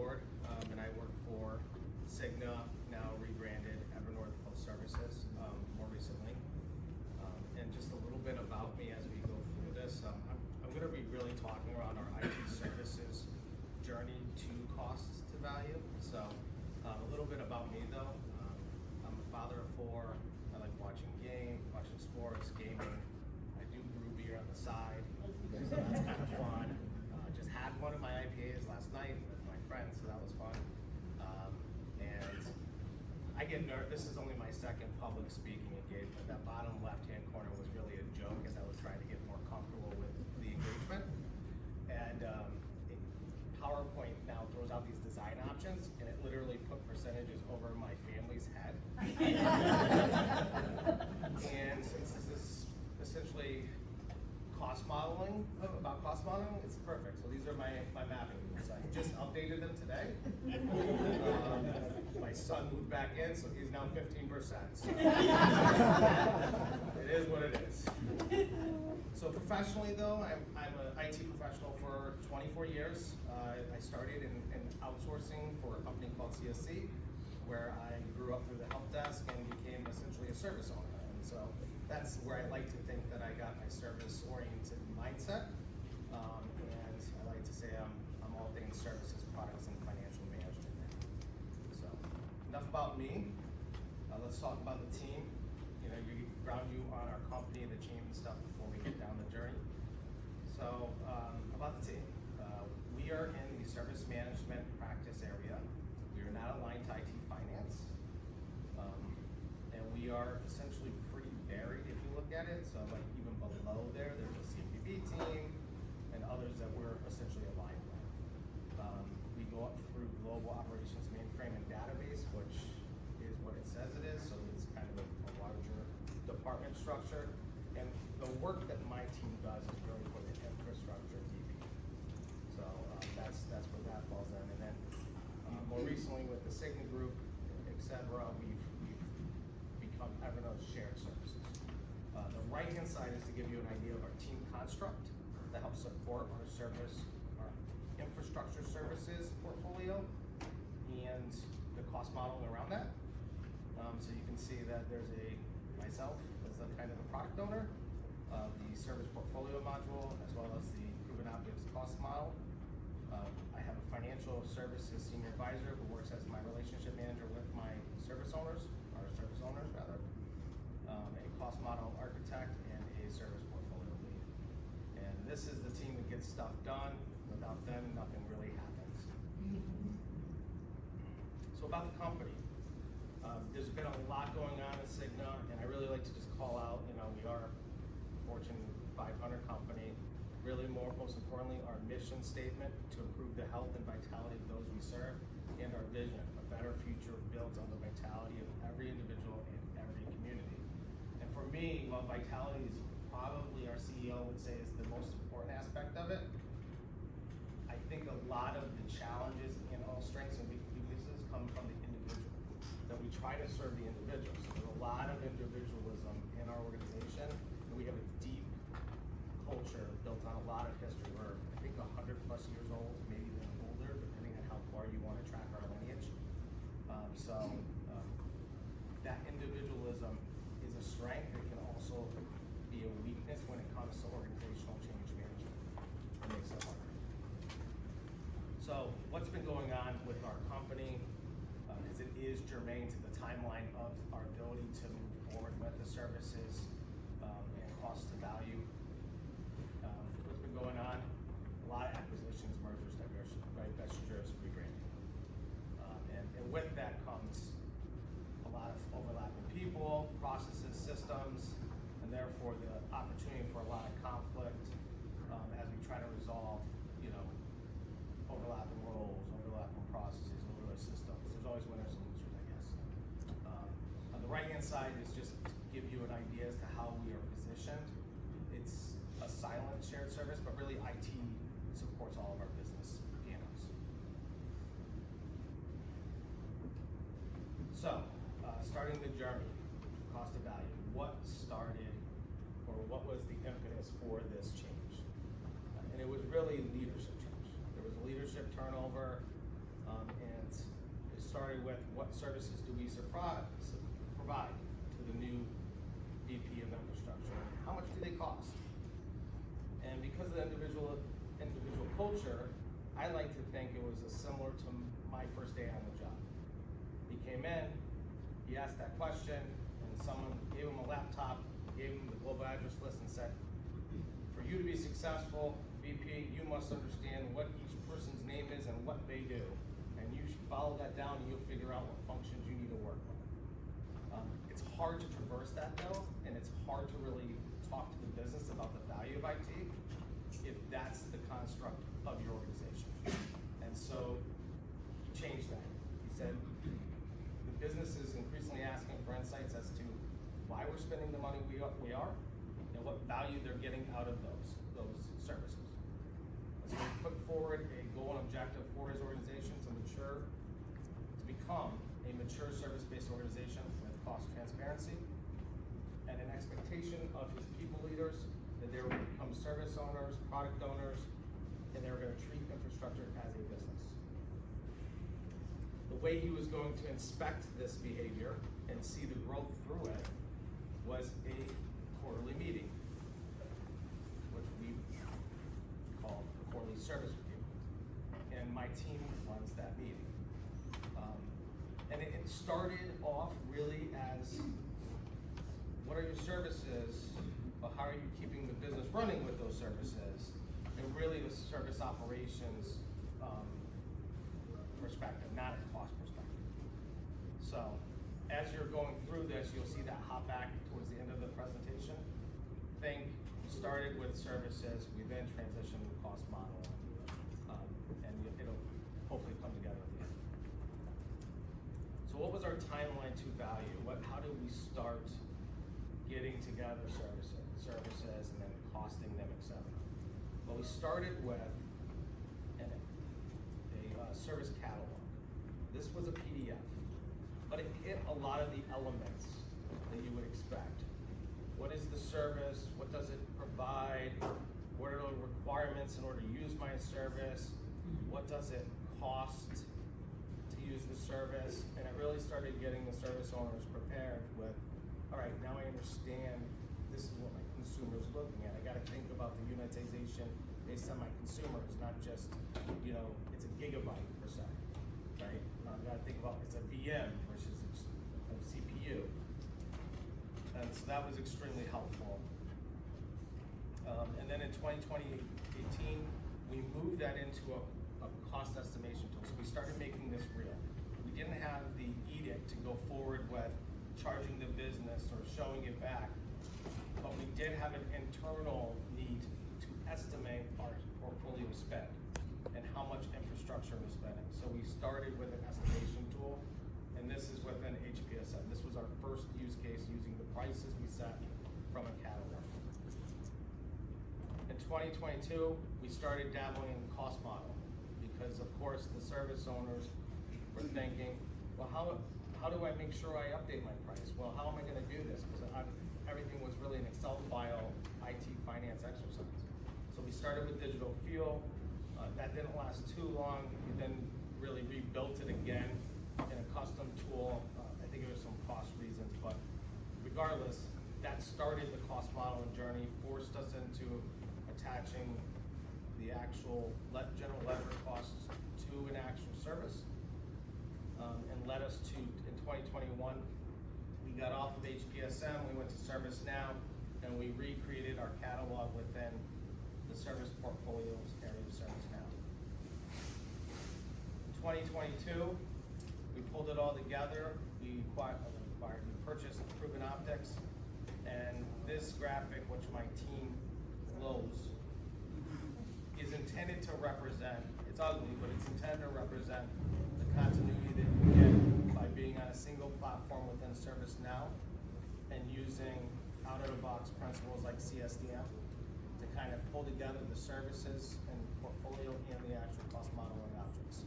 board, and I work for Cigna, now rebranded Evernorth Health Services, more recently. And just a little bit about me as we go through this. I'm going to be really talking around our IT services journey to costs to value. So a little bit about me though. I'm a father of four. I like watching sports, gaming. I do brew beer on the side, so that's kind of fun. Just had one of my IPAs last night with my friends, so that was fun. And I get nervous. This is only my second public speaking engagement. That bottom left-hand corner was really a joke as I was trying to get more comfortable with the engagement. And PowerPoint now throws out these design options, and it literally put percentages over my family's head. And since this is essentially cost modeling, it's perfect. So these are my mapping rules. I just updated them today. My son moved back in, so he's now 15%. So it is what it is. So professionally though, I'm an IT professional for 24 years. I started in outsourcing for a company called CSC, where I grew up through the help desk and became essentially a service owner. And so that's where I like to think that I got my service-oriented mindset. And I like to say I'm all things services, products, and financial management now. So enough about me. Let's talk about the team. You ground you on our company, the team and stuff before we get down the journey. So about the team. We are in the service management practice area. We are not aligned to IT finance. And we are essentially pretty varied if you look at it. So like even below there's a CPB team and others that we're essentially aligned with. We go up through global operations mainframe and database, which is what it says it is. So it's kind of a larger department structure. And the work that my team does is really for the infrastructure DB. So that's where that falls in. And then more recently with the Cigna group, etc., we've become Evernorth shared services. The right-hand side is to give you an idea of our team construct that helps support our infrastructure services portfolio and the cost modeling around that. So you can see that there's myself as a kind of a product owner of the service portfolio module, as well as the proven objects cost model. I have a financial services senior advisor who works as my relationship manager with my service owners, a cost model architect, and a service portfolio lead. And this is the team that gets stuff done. Without them, nothing really happens. So about the company. There's been a lot going on at Cigna, and I really like to just call out, we are a Fortune 500 company. Really most importantly, our mission statement to improve the health and vitality of those we serve, and our vision, a better future built on the vitality of every individual and every community. And for me, while vitality is probably, our CEO would say, is the most important aspect of it, I think a lot of the challenges in all strengths and weaknesses come from the individual, that we try to serve the individual. So there's a lot of individualism in our organization, and we have a deep culture built on a lot of history. We're, I think, 100 plus years old, maybe even older, depending on how far you want to track our lineage. That individualism is a strength. It can also be a weakness when it comes to organizational change management. It makes it harder. So what's been going on with our company, as it is germane to the timeline of our ability to move forward with the services and cost to value. What's been going on? A lot of acquisitions, mergers, divestitures, rebranding. And with that comes a lot of overlapping people, processes, systems, and therefore the opportunity for a lot of conflict as we try to resolve, overlapping roles, overlapping processes, overlapping systems. There's always winners and losers, I guess. On the right-hand side is just to give you an idea as to how we are positioned. It's a silent shared service, but really IT supports all of our business P&Ls. So, starting the journey, cost of value. What started, or what was the impetus for this change? And it was really leadership change. There was leadership turnover. And it started with what services do we provide to the new VP of infrastructure? How much do they cost? And because of the individual culture, I like to think it was similar to my first day on the job. He came in, he asked that question, and someone gave him a laptop, gave him the global address list, and said, for you to be successful, VP, you must understand what each person's name is and what they do. And you should follow that down and you'll figure out what functions you need to work on. It's hard to traverse that though, and it's hard to really talk to the business about the value of IT if that's the construct of your organization. And so he changed that. He said, the business is increasingly asking for insights as to why we're spending the money we are and what value they're getting out of those services. And so we put forward a goal and objective for his organization to become a mature service-based organization with cost transparency and an expectation of his people leaders that they were going to become service owners, product owners, and they were going to treat infrastructure as a business. The way he was going to inspect this behavior and see the growth through it was a quarterly meeting, which we call the quarterly service review. And my team runs that meeting. And it started off really as, what are your services, but how are you keeping the business running with those services? And really the service operations perspective, not a cost perspective. So as you're going through this, you'll see that hop back towards the end of the presentation. Think, we started with services, we then transitioned to the cost model, and it'll hopefully come together at the end. So what was our timeline to value? How did we start getting together services and then costing them, etc.? Well, we started with a service catalog. This was a PDF, but it hit a lot of the elements that you would expect. What is the service? What does it provide? What are the requirements in order to use my service? What does it cost to use the service? And it really started getting the service owners prepared with, all right, now I understand this is what my consumer is looking at. I gotta think about the unitization based on my consumers, not just, it's a gigabyte per se, right? I gotta think about it's a VM versus a CPU. And so that was extremely helpful. And then in 2018, we moved that into a cost estimation tool. So we started making this real. We didn't have the edict to go forward with charging the business or showing it back, but we did have an internal need to estimate our portfolio spend and how much infrastructure we're spending. So we started with an estimation tool, and this is within HPSM. This was our first use case using the prices we set from a catalog. In 2022, we started dabbling in the cost model because, of course, the service owners were thinking, well, how do I make sure I update my price? Well, how am I going to do this? Because everything was really an Excel file IT finance exercise. So we started with digital fuel. That didn't last too long. We then really rebuilt it again in a custom tool. I think there was some cost reasons, but regardless, that started the cost model and journey, forced us into attaching the actual general ledger costs to an actual service, and led us to, in 2021, we got off of HPSM, we went to ServiceNow, and we recreated our catalog within the service portfolios area of ServiceNow. In 2022, we pulled it all together. We purchased Proven Optics, and this graphic, which my team loads, is intended to represent, it's ugly, but it's intended to represent the continuity that you get by being on a single platform within ServiceNow and using out-of-the-box principles like CSDM to kind of pull together the services and portfolio and the actual cost model and objects.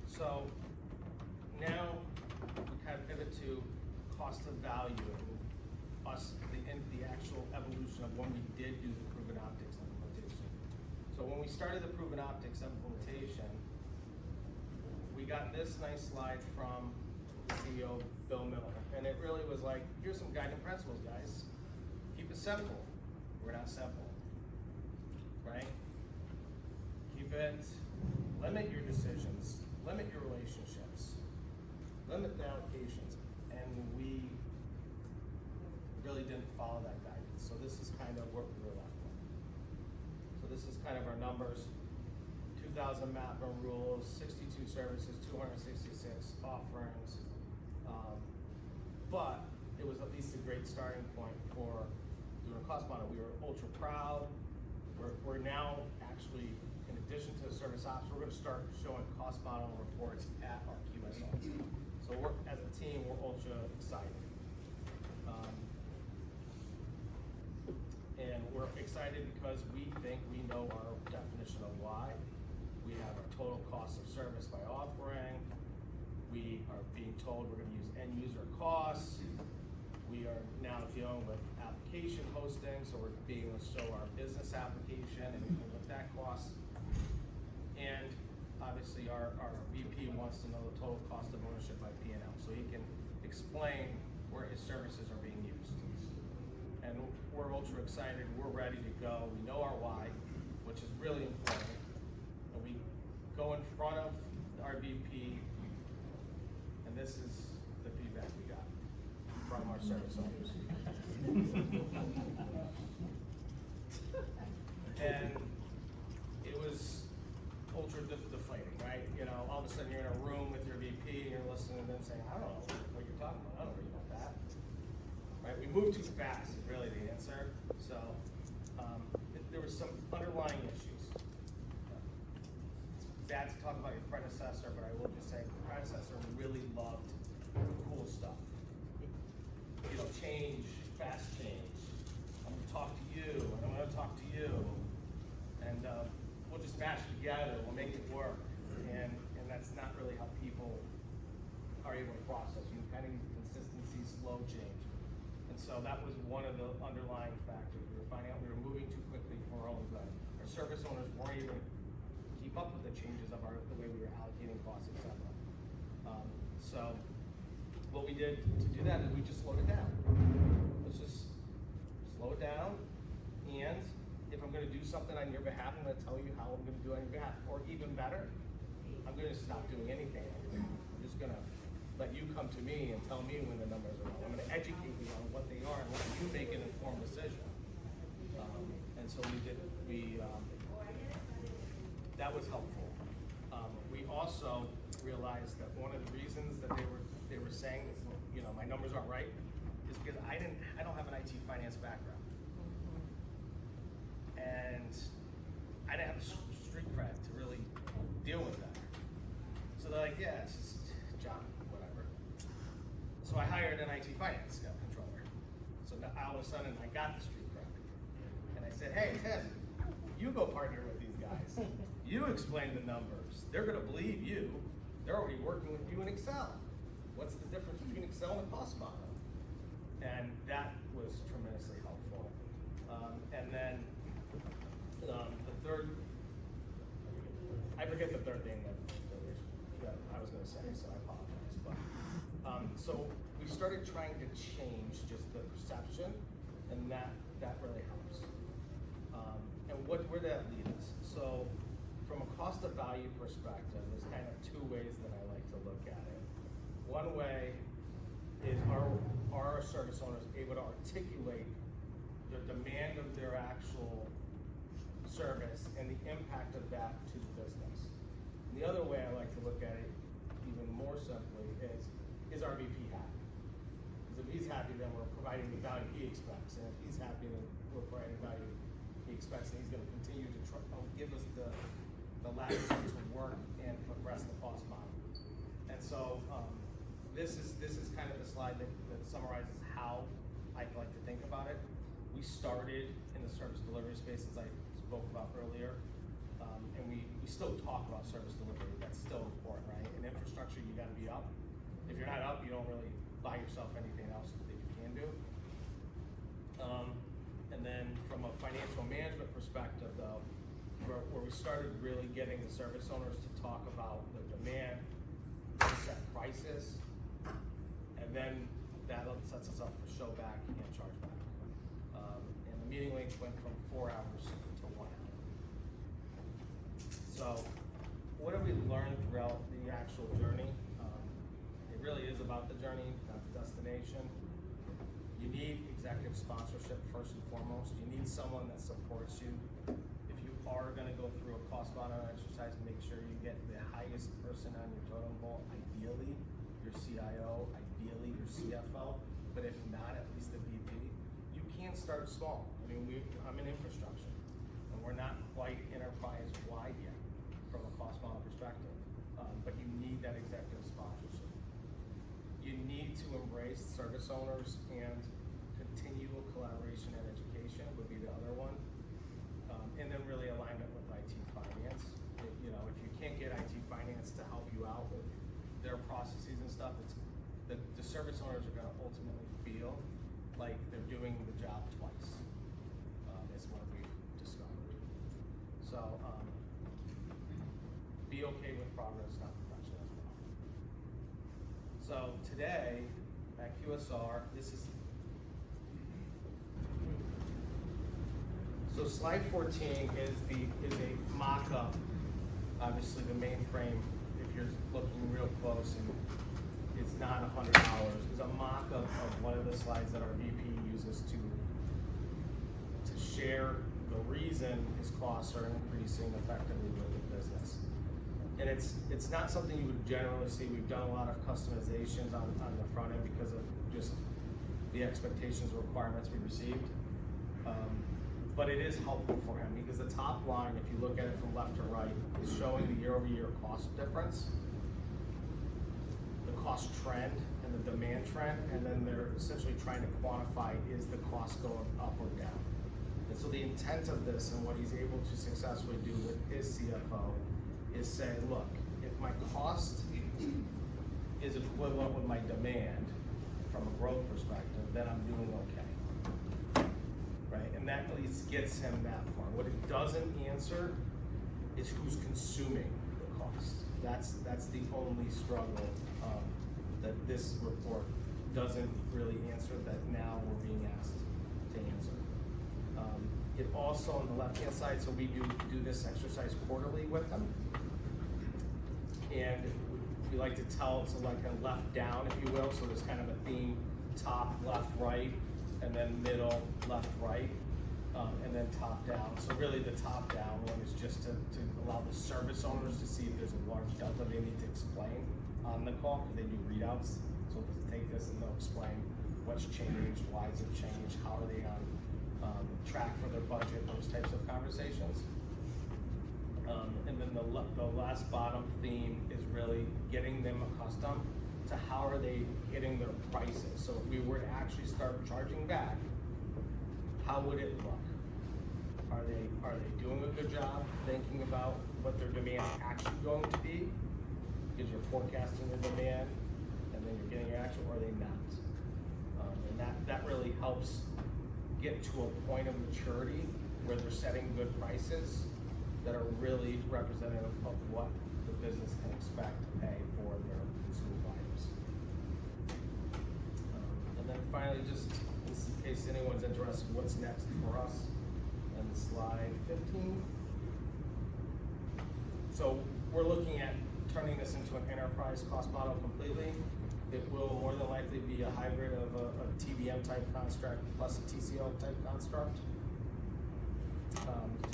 So now we kind of pivot to cost of value and the actual evolution of when we did do the Proven Optics implementation. So So when we started the Proven Optics implementation, we got this nice slide from the CEO, Bill Miller, and it really was like, here's some guiding principles, guys. Keep it simple. We're not simple, right? Keep it, limit your decisions, limit your relationships, limit the allocations, and we really didn't follow that guidance. So this is kind of what we were left with. So this is kind of our numbers. 2,000 map and rules, 62 services, 266 offerings. But it was at least a great starting point for doing a cost model. We were ultra proud. We're now actually, in addition to the service ops, we're gonna start showing cost model reports at our QSO. So we're, as a team, we're ultra excited. And we're excited because we think we know our definition of why. We have our total cost of service by offering. We are being told we're gonna use end user costs. We are now dealing with application hosting, so we're being able to show our business application and what that costs. And obviously our VP wants to know the total cost of ownership by P&L, so he can explain where his services are being used. And we're ultra excited, we're ready to go. We know our why, which is really important. And we go in front of our VP, and this is the feedback we got from our service owners. And it was ultra deflating, right? You know, all of a sudden you're in a room with your VP and you're listening to them saying, I don't know what you're talking about, I don't know about that. Right, we moved too fast is really the answer. So there was some underlying issues. It's bad to talk about your predecessor, but I will just say the predecessor really loved cool stuff. You know, change, fast change. I'm gonna talk to you, and I'm gonna talk to you. And we'll just mash it together, we'll make it work. And that's not really how people are able to process. You kind of need consistency, slow change. And so that was one of the underlying factors. We were finding out we were moving too quickly for our own good. Our service owners weren't able to keep up with the changes of the way we were allocating costs, et cetera. So what we did to do that is we just slowed it down. Let's just slow it down, and if I'm gonna do something on your behalf, I'm gonna tell you how I'm gonna do it on your behalf. Or even better, I'm gonna stop doing anything on your behalf. I'm just gonna let you come to me and tell me when the numbers are wrong. I'm gonna educate you on what they are and let you make an informed decision. And so that was helpful. We also realized that one of the reasons that they were saying that, you know, my numbers aren't right is because I don't have an IT finance background. And I didn't have the street cred to really deal with that. So they're like, yeah, it's just John, whatever. So I hired an IT finance controller. So now all of a sudden I got the street cred. And I said, hey, Tim, you go partner with these guys. You explain the numbers. They're gonna believe you. They're already working with you in Excel. What's the difference between Excel and a cost model? And that was tremendously helpful. And then the third, I forget the third thing that I was gonna say, so I apologize. But so we started trying to change just the perception, and that really helps. And where that leads us? So from a cost of value perspective, there's kind of two ways that I like to look at it. One way is are our service owners able to articulate the demand of their actual service and the impact of that to the business. And the other way I like to look at it even more simply is our VP happy? Because if he's happy, then we're providing the value he expects. And if he's happy, then we're providing the value he expects, and he's gonna continue to give us the latitude to work and progress the cost model. And so this is kind of the slide that summarizes how I like to think about it. We started in the service delivery space, as I spoke about earlier, and we still talk about service delivery. That's still important, right? In infrastructure, you gotta be up. If you're not up, you don't really buy yourself anything else that you can do. And then from a financial management perspective, though, we're we started really getting the service owners to talk about the demand, set prices, and then that sets us up for show back and charge back. And the meeting length went from 4 hours to 1 hour. So what have we learned throughout the actual journey? It really is about the journey, not the destination. You need executive sponsorship first and foremost. You need someone that supports you. If you are gonna go through a cost model exercise, make sure you get the highest person on your totem pole, ideally your CIO, ideally your CFO, but if not, at least the VP. You can start small. I mean, I'm in infrastructure, and we're not quite enterprise-wide yet from a cost model perspective, but you need that executive sponsorship. You need to embrace service owners and continual collaboration and education would be the other one. And then really alignment with IT finance. You know, if you can't get IT finance to help you out with their processes and stuff, it's the service owners are gonna ultimately feel like they're doing the job twice, is what we've discovered. So, be okay with progress, not perfection as well. So today, at QSR, so slide 14 is a mock-up, obviously the mainframe, if you're looking real close, and it's not $100, is a mock-up of one of the slides that our VP uses to share the reason his costs are increasing effectively with the business. And it's not something you would generally see. We've done a lot of customizations on the front end because of just the expectations and requirements we received. But it is helpful for him because the top line, if you look at it from left to right, is showing the year-over-year cost difference, the cost trend and the demand trend, and then they're essentially trying to quantify, is the cost going up or down? And so the intent of this and what he's able to successfully do with his CFO is say, look, if my cost is equivalent with my demand from a growth perspective, then I'm doing okay, right? And that at least gets him that far. What it doesn't answer is who's consuming the cost. That's the only struggle that this report doesn't really answer, that now we're being asked to answer. It also, on the left-hand side, so we do this exercise quarterly with them. And we like to tell, so like a left down, if you will, so there's kind of a theme, top, left, right, and then middle, left, right, and then top down. So really the top down one is just to allow the service owners to see if there's a large delta they need to explain on the call, because they do readouts. So they'll take this and they'll explain what's changed, why has it changed, how are they on track for their budget, those types of conversations. And then the last bottom theme is really getting them accustomed to how are they hitting their prices. So if we were to actually start charging back, how would it look? Are they doing a good job thinking about what their demand is actually going to be? Because you're forecasting the demand and then you're getting your actual, or are they not? And that really helps get to a point of maturity where they're setting good prices that are really representative of what the business can expect to pay for their consumable items. And then finally, just in case anyone's interested, what's next for us? And slide 15. So we're looking at turning this into an enterprise cost model completely. It will more than likely be a hybrid of a TBM type construct plus a TCO type construct.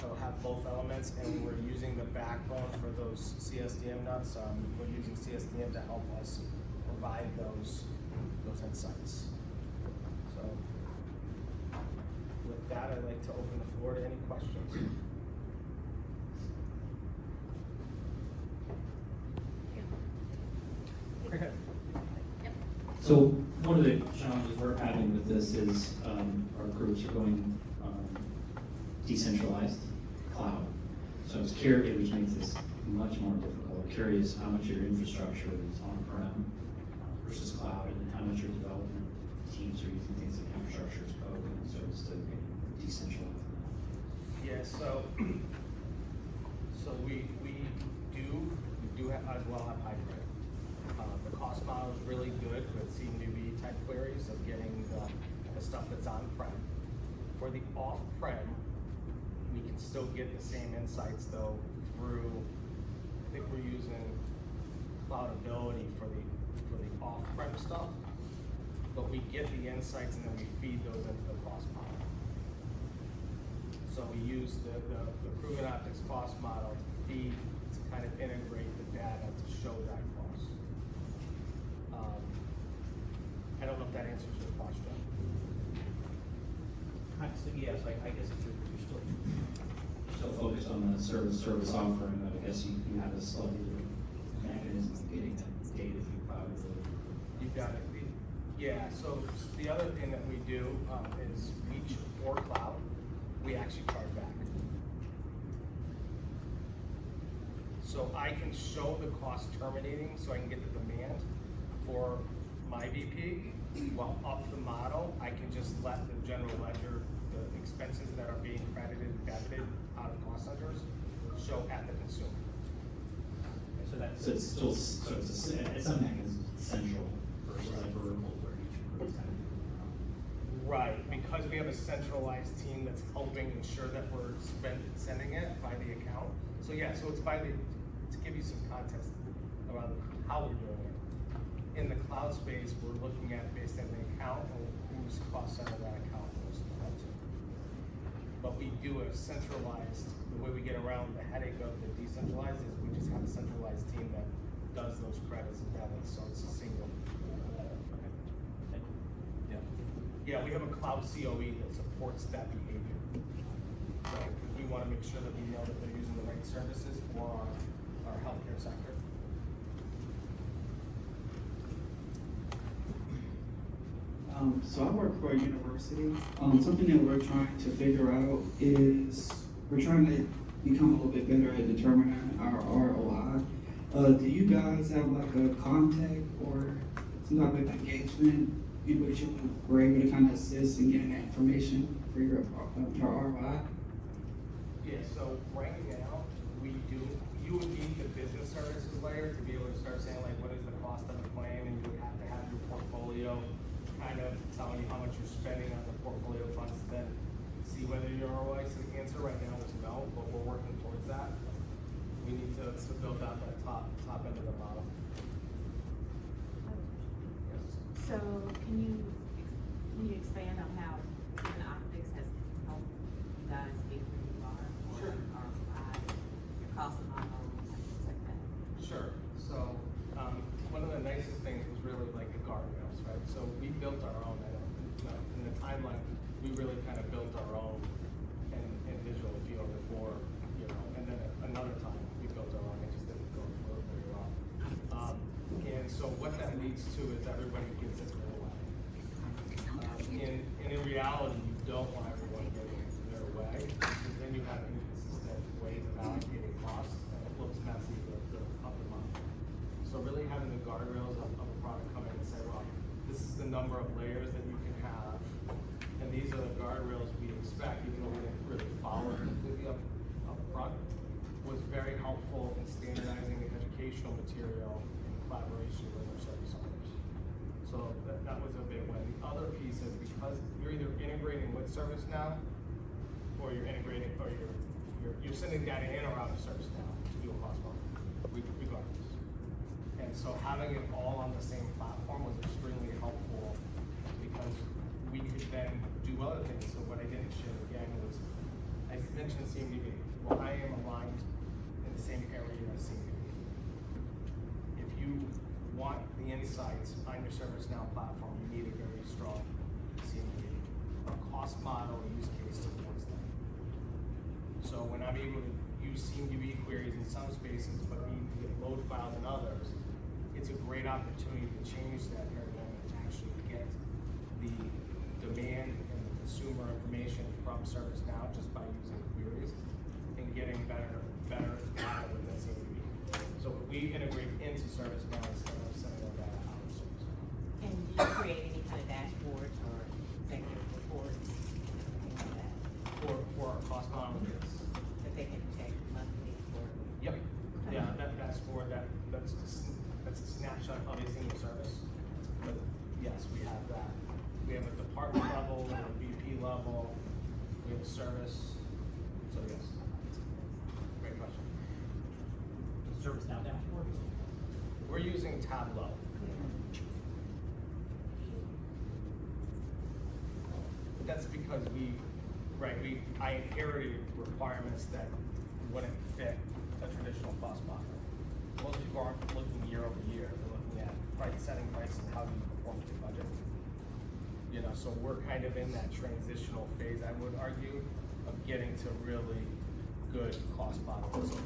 So have both elements, and we're using the backbone for those CSDM nuts. We're using CSDM to help us provide those insights. So with that, I'd like to open the floor to any questions. Okay. So one of the challenges we're having with this is our groups are going decentralized cloud. So I was curious, which makes this much more difficult. I'm curious how much of your infrastructure is on-prem versus cloud, and how much your development teams are using things like infrastructure as code and service to decentralize. Yeah, so queries of getting the stuff that's on-prem. For the off-prem, we can still get the same insights though through, I think we're using Cloudability for the off-prem stuff, but we get the insights and then we feed those into the cost model. So we use the proven optics cost model to feed, to kind of integrate the data to show that cost. I don't know if that answers your question. So yes, I guess you're Still focused on the service offering, but I guess you have a slightly different mechanism of getting that data through cloud. You got it. Yeah, so the other thing that we do is for cloud, we actually charge back. So I can show the cost terminating, so I can get the demand for my VP. While up the model, I can just let the general ledger, the expenses that are being credited and debited out of cost centers, show at the consumer. So it's still, it's a mechanism, central versus a vertical where each group is kind of doing their own. Right, because we have a centralized team that's helping ensure that we're sending it by the account. So yeah, so it's by to give you some context around how we're doing it. In the cloud space, we're looking at based on the account and whose cost center that account goes to. But we do a centralized, the way we get around the headache of the decentralized is we just have a centralized team that does those credits and debits, so it's a single. Yeah, we have a cloud COE that supports that behavior. So we want to make sure that we know that they're using the right services for our healthcare sector. So I work for a university. Something that we're trying to figure out is we're trying to become a little bit better at determining our ROI. Do you guys have like a contact or some type of engagement in which you were able to kind of assist in getting that information for your ROI? Yeah, so right now, you would need the business services layer to be able to start saying like, what is the cost of the claim, and you would have to have your portfolio kind of telling you how much you're spending on the portfolio funds to then see whether your ROI. So the answer right now is no, but we're working towards that. We need to build out that top end of the model. Yes. So can you expand on how Cigna Optics has helped you guys get where you are? Sure. Or your cost model, things like that? Sure. So one of the nicest things was really like the guardrails, right? So we built our own. In the timeline, we really kind of built our own in visual field before, and then another time we built our own. It just didn't go very well. And so what that leads to is everybody gets it their way. And in reality, you don't want everyone getting their way, because then you have inconsistent ways of allocating costs, and it looks messy up the month. So really having the guardrails of a product come in and say, well, this is the number of layers that you can have, and these are the guardrails we expect, even though we didn't really follow it completely up front, was very helpful in standardizing the educational material in collaboration with our service owners. So that was a big win. The other piece is because you're either integrating with ServiceNow, or you're integrating, or you're sending data in or out of ServiceNow to do a cost model, regardless. And so having it all on the same platform was extremely helpful because we could then do other things. So what I didn't share again was, I mentioned CMDB. Well, I am aligned in the same area as CMDB. If you want the insights on your ServiceNow platform, you need a very strong CMDB. A cost model use case supports that. So when I'm able to use CMDB queries in some spaces, but need to get load files in others, it's a great opportunity to change that paradigm and to actually get the demand and the consumer information from ServiceNow just by using queries and getting better data within CMDB. So we integrate into ServiceNow instead of sending our data out of ServiceNow. And do you create any kind of dashboards or executive reports, things like that, For our cost model, yes. that they can check monthly or? Yep. Yeah, that's for that's a snapshot of a single service. But yes, we have that level, we have a service, so yes. Great question. ServiceNow dashboard? We're using Tableau. That's because I inherited requirements that wouldn't fit a traditional cost model. Most people aren't looking year over year, they're looking at setting prices, how do you perform to your budget? You know, so we're kind of in that transitional phase, I would argue, of getting to really good cost models.